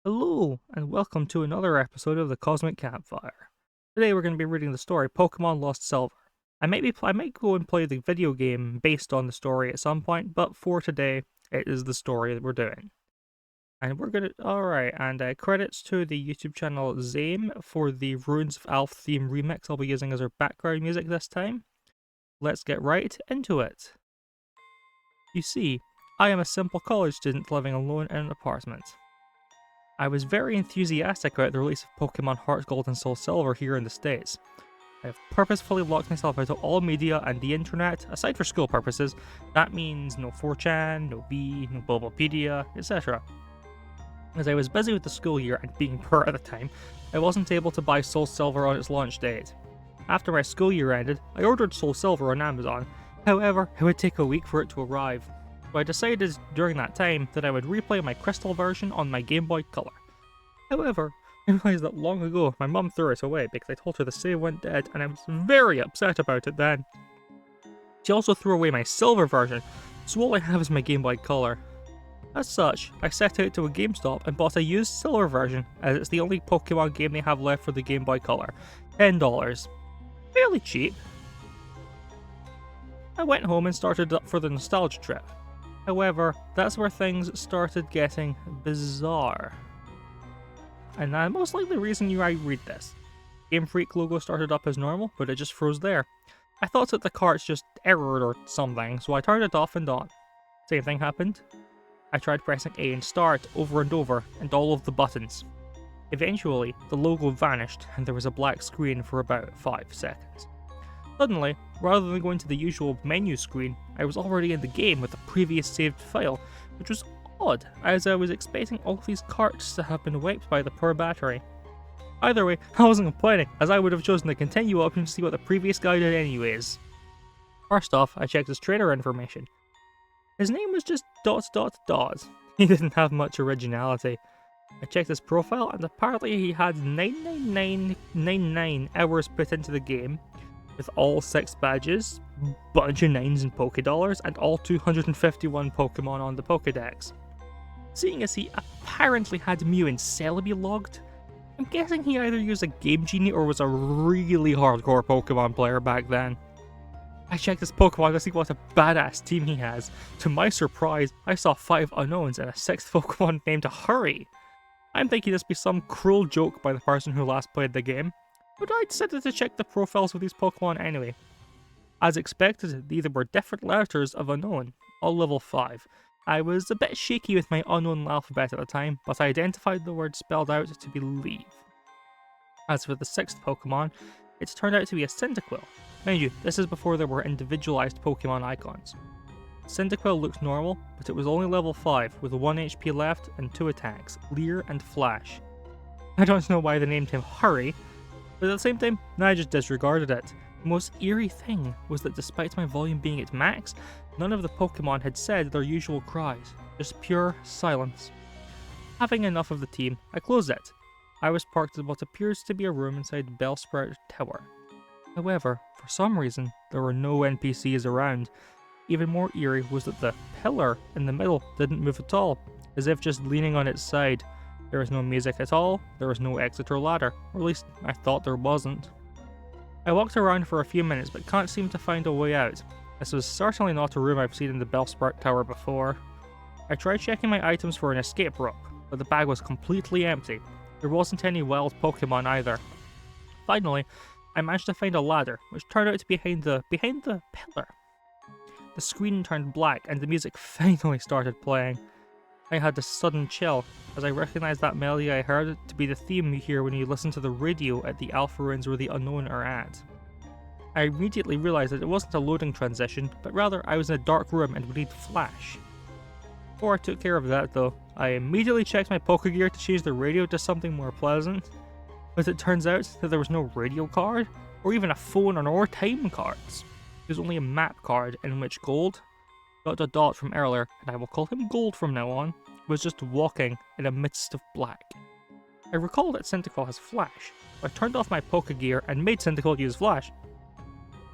Hello, and welcome to another episode of the Cosmic Campfire. Today we're going to be reading the story Pokémon Lost Silver. I might go and play the video game based on the story at some point, but for today, it is the story that we're doing. And we're gonna, credits to the YouTube channel Zame for the Ruins of Alph theme remix I'll be using as our background music this time. Let's get right into it. You see, I am a simple college student living alone in an apartment. I was very enthusiastic about the release of Pokemon Heart Gold and Soul Silver here in the States. I have purposefully locked myself out of all media and the internet, aside for school purposes. That means no 4chan, no V, no Bulbapedia, etc. As I was busy with the school year and being poor at the time, I wasn't able to buy Soul Silver on its launch date. After my school year ended, I ordered Soul Silver on Amazon. However, it would take a week for it to arrive. So I decided during that time that I would replay my Crystal version on my Game Boy Color. However, I realised that long ago my mum threw it away because I told her the save went dead and I was very upset about it then. She also threw away my Silver version, so all I have is my Game Boy Color. As such, I set out to a GameStop and bought a used Silver version as it's the only Pokemon game they have left for the Game Boy Color. $10. Fairly cheap. I went home and started up for the nostalgia trip. However, that's where things started getting bizarre. And that's most likely the reason I read this. Game Freak logo started up as normal, but it just froze there. I thought that the carts just errored or something, so I turned it off and on. Same thing happened. I tried pressing A and start over and over, and all of the buttons. Eventually, the logo vanished and there was a black screen for about 5 seconds. Suddenly, rather than going to the usual menu screen, I was already in the game with the previous saved file, which was odd, as I was expecting all these carts to have been wiped by the poor battery. Either way, I wasn't complaining, as I would have chosen the continue option to see what the previous guy did anyways. First off, I checked his trainer information. His name was just ... He didn't have much originality. I checked his profile and apparently he had 99999 hours put into the game, with all 6 badges, bunch of 9s and Pokédollars, and all 251 Pokemon on the Pokédex. Seeing as he apparently had Mew and Celebi logged, I'm guessing he either used a Game Genie or was a really hardcore Pokemon player back then. I checked his Pokemon to see what a badass team he has. To my surprise, I saw 5 unknowns and a 6th Pokemon named Hurry. I'm thinking this be some cruel joke by the person who last played the game, but I decided to check the profiles of these Pokemon anyway. As expected, these were different letters of unknown, all level 5. I was a bit shaky with my unknown alphabet at the time, but I identified the word spelled out to be leave. As for the 6th Pokemon, it's turned out to be a Cyndaquil. Mind you, this is before there were individualized Pokemon icons. Cyndaquil looked normal, but it was only level 5 with 1 HP left and 2 attacks, Leer and Flash. I don't know why they named him Hurry, but at the same time, I just disregarded it. The most eerie thing was that despite my volume being at max, none of the Pokemon had said their usual cries, just pure silence. Having enough of the team, I closed it. I was parked in what appears to be a room inside Bellsprout Tower. However, for some reason, there were no NPCs around. Even more eerie was that the pillar in the middle didn't move at all, as if just leaning on its side. There was no music at all, there was no exit or ladder, or at least I thought there wasn't. I walked around for a few minutes but can't seem to find a way out. This was certainly not a room I've seen in the Bellsprout Tower before. I tried checking my items for an escape rope, but the bag was completely empty. There wasn't any wild Pokemon either. Finally, I managed to find a ladder, which turned out to be behind the pillar. The screen turned black and the music finally started playing. I had a sudden chill, as I recognised that melody I heard to be the theme you hear when you listen to the radio at the Alpha Ruins where the Unknown are at. I immediately realised that it wasn't a loading transition, but rather I was in a dark room and would need Flash. Before I took care of that though, I immediately checked my Pokégear to change the radio to something more pleasant, but it turns out that there was no radio card, or even a phone or time cards. There's only a map card in which Gold, ... from earlier, and I will call him Gold from now on, was just walking in a midst of black. I recall that Cyndaquil has Flash, so I turned off my Pokégear and made Cyndaquil use Flash.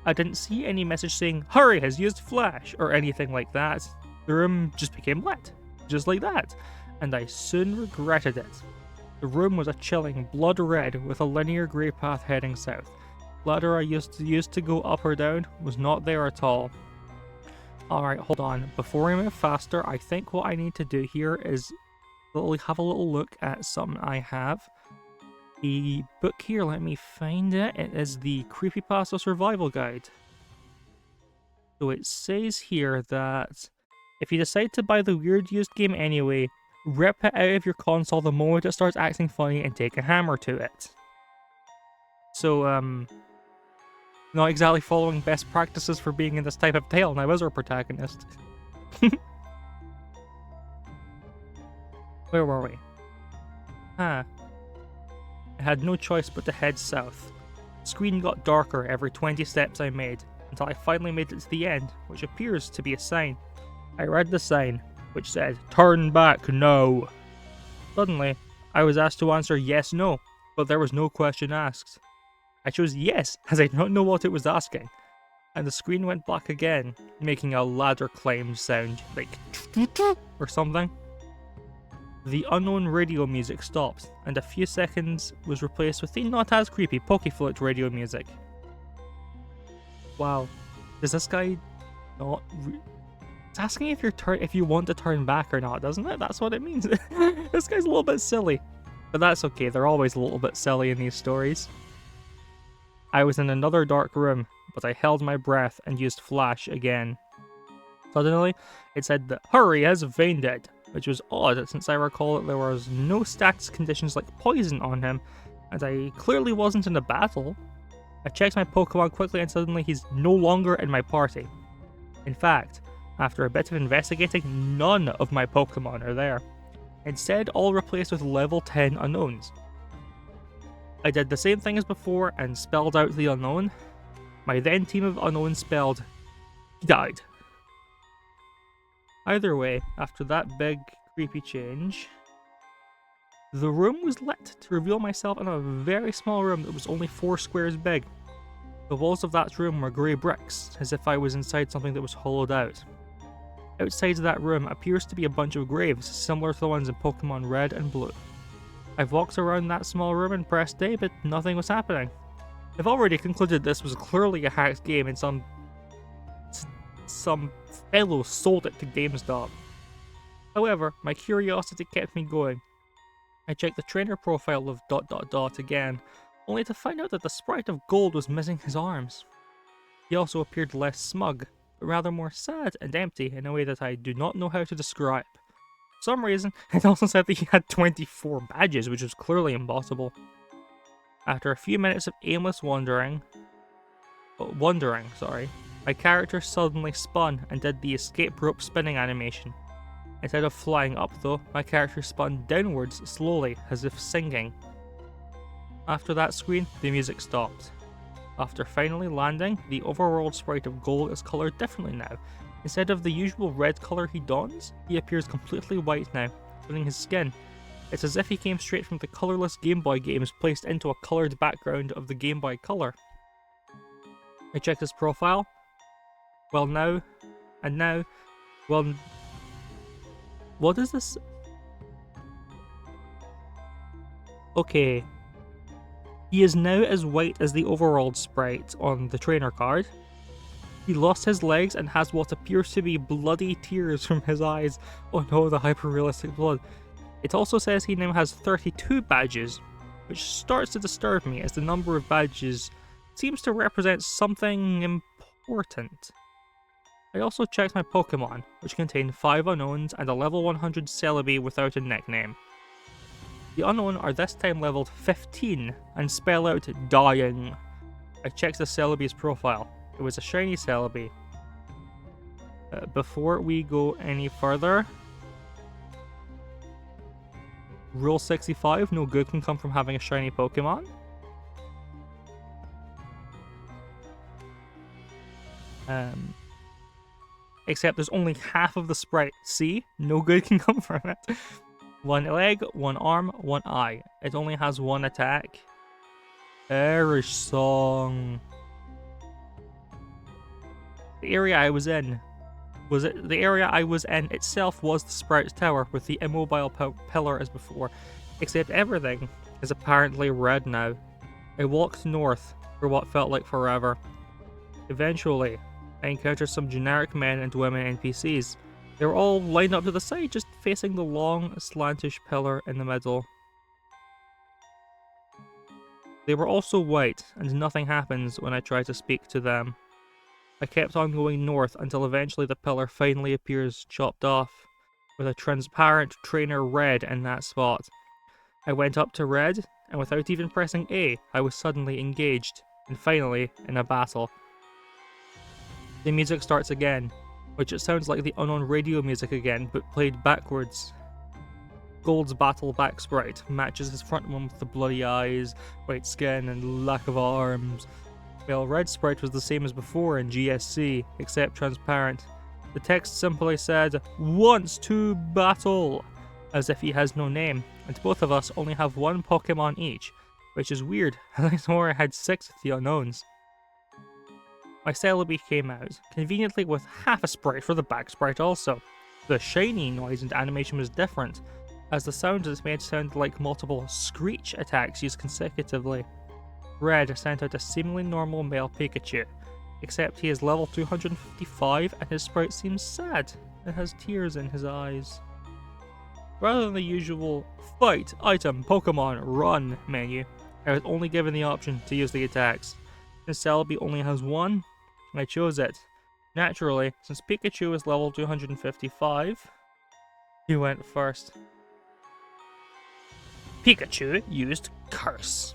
I didn't see any message saying, "Hurry has used Flash," or anything like that. The room just became lit, just like that, and I soon regretted it. The room was a chilling blood red with a linear grey path heading south. Ladder I used to go up or down was not there at all. Alright, hold on. Before we move faster, I think what I need to do here is have a little look at something I have. The book here, let me find it. It is the Creepypasta Survival Guide. So it says here that if you decide to buy the weird used game anyway, rip it out of your console the moment it starts acting funny and take a hammer to it. So, not exactly following best practices for being in this type of tale now, is our protagonist? Where were we? I had no choice but to head south. The screen got darker every 20 steps I made, until I finally made it to the end, which appears to be a sign. I read the sign, which said, "Turn back now." Suddenly, I was asked to answer yes, no, but there was no question asked. I chose yes, as I don't know what it was asking, and the screen went black again, making a ladder climb sound, like or something. The unknown radio music stopped, and a few seconds was replaced with the not as creepy Pokeflute radio music. Wow, does this guy not? It's asking if you want to turn back or not, doesn't it? That's what it means. This guy's a little bit silly, but that's okay. They're always a little bit silly in these stories. I was in another dark room, but I held my breath and used flash again. Suddenly, it said that Hurry has fainted, which was odd since I recall that there was no status conditions like poison on him, and I clearly wasn't in a battle. I checked my Pokemon quickly and suddenly he's no longer in my party. In fact, after a bit of investigating, none of my Pokemon are there. Instead, all replaced with level 10 unknowns. I did the same thing as before and spelled out the unknown. My then team of unknowns spelled, he died. Either way, after that big, creepy change, the room was lit to reveal myself in a very small room that was only 4 squares big. The walls of that room were grey bricks, as if I was inside something that was hollowed out. Outside that room appears to be a bunch of graves, similar to the ones in Pokemon Red and Blue. I've walked around that small room and pressed A, but nothing was happening. I've already concluded this was clearly a hacked game and some fellow sold it to GameStop. However, my curiosity kept me going. I checked the trainer profile of ... again, only to find out that the sprite of Gold was missing his arms. He also appeared less smug, but rather more sad and empty in a way that I do not know how to describe. For some reason, it also said that he had 24 badges, which was clearly impossible. After a few minutes of aimless wandering, my character suddenly spun and did the escape rope spinning animation. Instead of flying up though, my character spun downwards slowly, as if singing. After that screen, the music stopped. After finally landing, the overworld sprite of Gold is coloured differently now. Instead of the usual red colour he dons, he appears completely white now, including his skin. It's as if he came straight from the colourless Game Boy games placed into a coloured background of the Game Boy Color. I checked his profile. What is this? Okay. He is now as white as the overworld sprite on the trainer card. He lost his legs and has what appears to be bloody tears from his eyes. Oh no, the hyper-realistic blood. It also says he now has 32 badges, which starts to disturb me as the number of badges seems to represent something important. I also checked my Pokemon, which contained 5 unknowns and a level 100 Celebi without a nickname. The unknown are this time leveled 15 and spell out dying. I checked the Celebi's profile. It was a shiny Celebi. Before we go any further, Rule 65, no good can come from having a shiny Pokemon. Except there's only half of the sprite. See? No good can come from it. 1 leg, 1 arm, 1 eye. It only has 1 attack. Perish Song. The area I was in The area I was in itself was the Sprout Tower, with the immobile pillar as before, except everything is apparently red now. I walked north for what felt like forever. Eventually, I encountered some generic men and women NPCs. They were all lined up to the side, just facing the long, slantish pillar in the middle. They were also white, and nothing happens when I try to speak to them. I kept on going north until eventually the pillar finally appears chopped off, with a transparent trainer red in that spot. I went up to red, and without even pressing A, I was suddenly engaged, and finally in a battle. The music starts again, which it sounds like the unknown radio music again, but played backwards. Gold's battle back sprite matches his front one with the bloody eyes, white skin, and lack of arms. While Red sprite was the same as before in GSC, except transparent. The text simply said, "Wants to battle," as if he has no name, and both of us only have one Pokemon each, which is weird, as I swore I had 6 of the unknowns. My Celebi came out, conveniently with half a sprite for the back sprite also. The shiny noise and animation was different, as the sound is made sound like multiple screech attacks used consecutively. Red sent out a seemingly normal male Pikachu, except he is level 255 and his sprite seems sad and has tears in his eyes. Rather than the usual fight, item, Pokemon, run menu, I was only given the option to use the attacks. Since Celebi only has one, I chose it. Naturally, since Pikachu is level 255, he went first. Pikachu used Curse,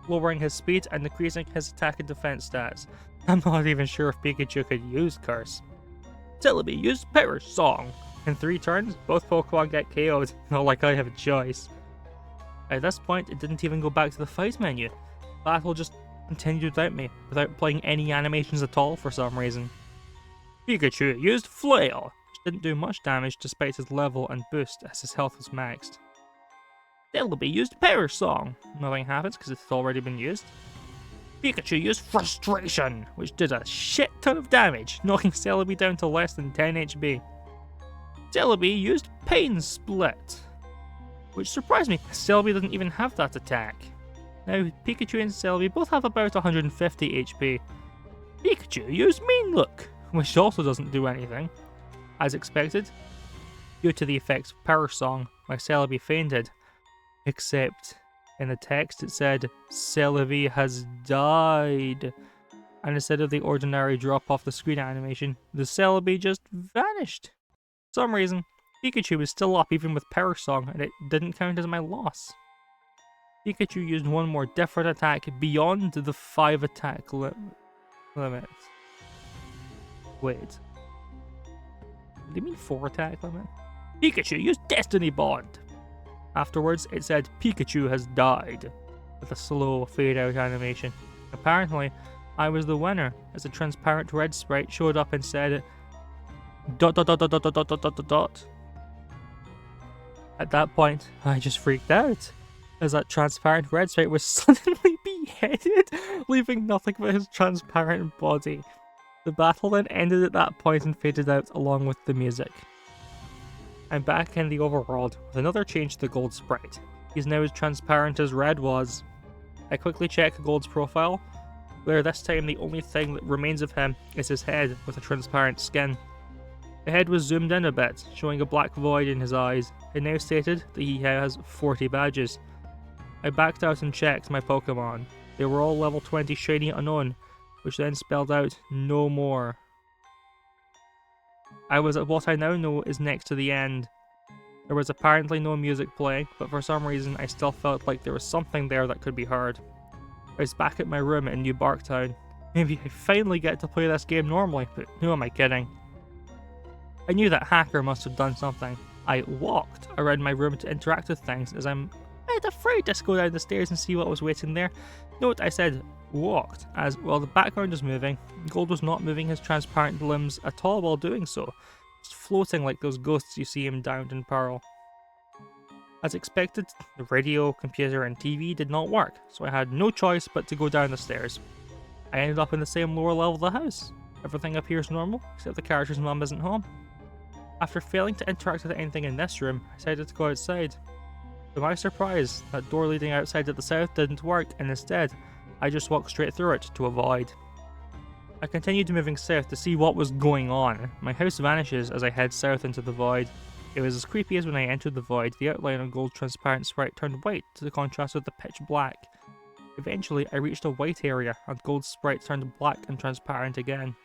lowering his speed and increasing his attack and defense stats. I'm not even sure if Pikachu could use Curse. Celebi used Power Song. In 3 turns, both Pokemon get KO'd, not like I have a choice. At this point, it didn't even go back to the fight menu. Battle just continued without me, without playing any animations at all for some reason. Pikachu used Flail, which didn't do much damage despite his level and boost as his health was maxed. Celebi used Power Song. Nothing happens because it's already been used. Pikachu used Frustration, which did a shit ton of damage, knocking Celebi down to less than 10 HP. Celebi used Pain Split, which surprised me, Celebi doesn't even have that attack. Now, Pikachu and Celebi both have about 150 HP. Pikachu used Mean Look, which also doesn't do anything. As expected, due to the effects of Power Song, my Celebi fainted. Except, in the text it said, Celebi has died. And instead of the ordinary drop off the screen animation, the Celebi just vanished. For some reason, Pikachu was still up even with Power Song, and it didn't count as my loss. Pikachu used one more different attack beyond the 5 attack limit. Wait. Do you mean 4 attack limit? Pikachu used Destiny Bond. Afterwards, it said Pikachu has died, with a slow fade out animation. Apparently, I was the winner, as a transparent red sprite showed up and said dot dot dot dot dot dot dot dot dot dot. At that point, I just freaked out, as that transparent red sprite was suddenly beheaded, leaving nothing but his transparent body. The battle then ended at that point and faded out along with the music. I'm back in the overworld with another change to the Gold sprite. He's now as transparent as Red was. I quickly check Gold's profile, where this time the only thing that remains of him is his head with a transparent skin. The head was zoomed in a bit, showing a black void in his eyes. It now stated that he has 40 badges. I backed out and checked my Pokemon. They were all level 20 shiny unknown, which then spelled out no more. I was at what I now know is next to the end. There was apparently no music playing, but for some reason I still felt like there was something there that could be heard. I was back at my room in New Barktown. Maybe I finally get to play this game normally, but who am I kidding? I knew that hacker must have done something. I walked around my room to interact with things, as I'm a bit afraid to go down the stairs and see what was waiting there. Note I said walked, as while the background was moving, Gold was not moving his transparent limbs at all while doing so, just floating like those ghosts you see him downed in Pearl. As expected, the radio, computer and TV did not work, so I had no choice but to go down the stairs. I ended up in the same lower level of the house. Everything appears normal, except the character's mum isn't home. After failing to interact with anything in this room, I decided to go outside. To my surprise, that door leading outside to the south didn't work, and instead, I just walked straight through it to a void. I continued moving south to see what was going on. My house vanishes as I head south into the void. It was as creepy as when I entered the void. The outline of Gold's transparent sprite turned white to the contrast with the pitch black. Eventually, I reached a white area, and Gold's sprite turned black and transparent again.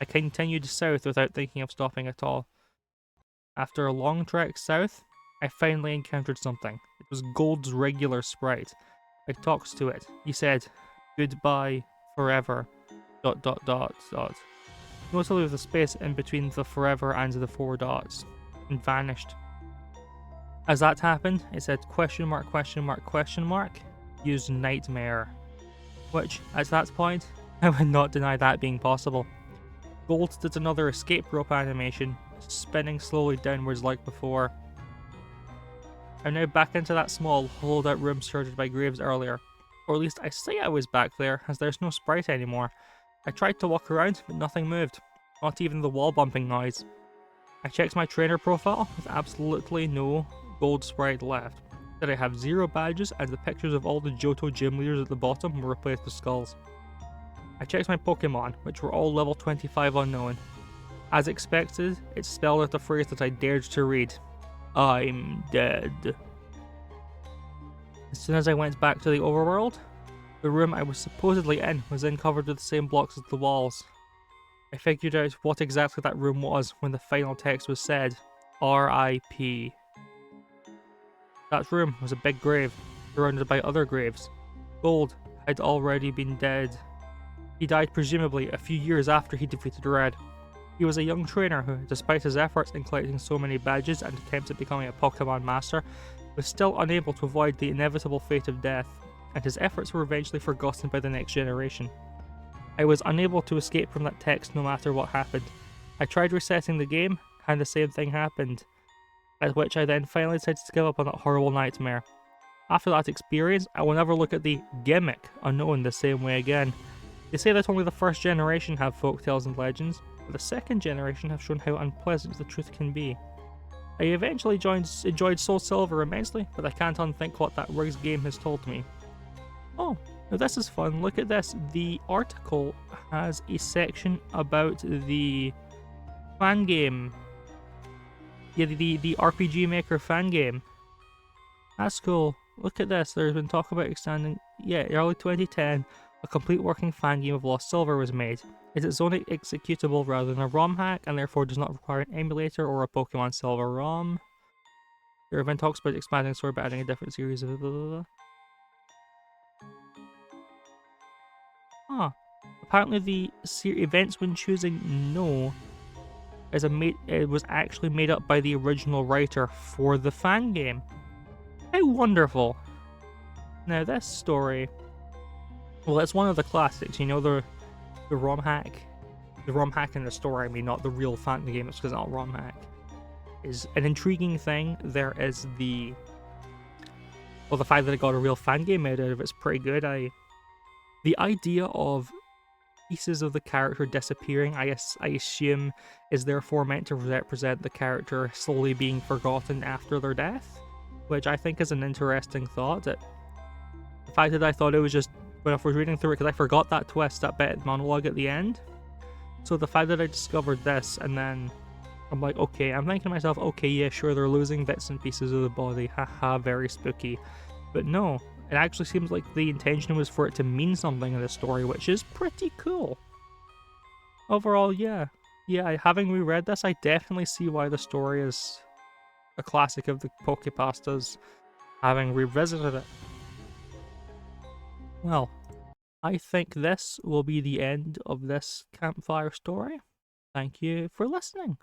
I continued south without thinking of stopping at all. After a long trek south, I finally encountered something. It was Gold's regular sprite. I talked to it. He said, "Goodbye, forever, ... Notably with a space in between the forever and the 4 dots, and vanished. As that happened, it said question mark, use nightmare. Which, at that point, I would not deny that being possible. Gold did another escape rope animation, spinning slowly downwards like before. I'm now back into that small, hollowed out room surrounded by graves earlier. Or at least I say I was back there, as there's no sprite anymore. I tried to walk around, but nothing moved. Not even the wall bumping noise. I checked my trainer profile, with absolutely no gold sprite left. That I have 0 badges, and the pictures of all the Johto gym leaders at the bottom were replaced with skulls. I checked my Pokemon, which were all level 25 unknown. As expected, it spelled out the phrase that I dared to read. I'm dead. As soon as I went back to the overworld, the room I was supposedly in was then covered with the same blocks as the walls. I figured out what exactly that room was when the final text was said, R.I.P. That room was a big grave, surrounded by other graves. Gold had already been dead. He died presumably a few years after he defeated Red. He was a young trainer who, despite his efforts in collecting so many badges and attempts at becoming a Pokemon Master, was still unable to avoid the inevitable fate of death, and his efforts were eventually forgotten by the next generation. I was unable to escape from that text no matter what happened. I tried resetting the game, and the same thing happened, at which I then finally decided to give up on that horrible nightmare. After that experience, I will never look at the gimmick unknown the same way again. They say that only the first generation have folktales and legends, but the second generation have shown how unpleasant the truth can be. I eventually enjoyed Soul Silver immensely, but I can't unthink what that Riggs game has told me. Oh, now this is fun. Look at this. The article has a section about the fan game. Yeah, the RPG Maker fan game. That's cool. Look at this. There's been talk about extending. Yeah, early 2010, a complete working fan game of Lost Silver was made. It's its own executable rather than a ROM hack, and therefore does not require an emulator or a Pokemon Silver ROM. There have been talks about expanding the story by adding a different series of blah, blah, blah. Huh. Apparently the events when choosing no it was actually made up by the original writer for the fan game. How wonderful. Now this story, well, it's one of the classics, you know, the ROM hack. The ROM hack in the story, I mean, not the real fan game, it's because it's not a ROM hack. Is an intriguing thing. There is the fact that it got a real fan game made out of it's pretty good. The idea of pieces of the character disappearing, I assume, is therefore meant to represent the character slowly being forgotten after their death, which I think is an interesting thought. The fact that I thought it was just, when I was reading through it, because I forgot that twist, that bit monologue at the end. So the fact that I discovered this, and then I'm like, okay, I'm thinking to myself, okay, yeah, sure, they're losing bits and pieces of the body, haha, very spooky. But no, it actually seems like the intention was for it to mean something in the story, which is pretty cool. Overall, yeah, having reread this, I definitely see why the story is a classic of the Poképastas, having revisited it. Well, I think this will be the end of this campfire story. Thank you for listening.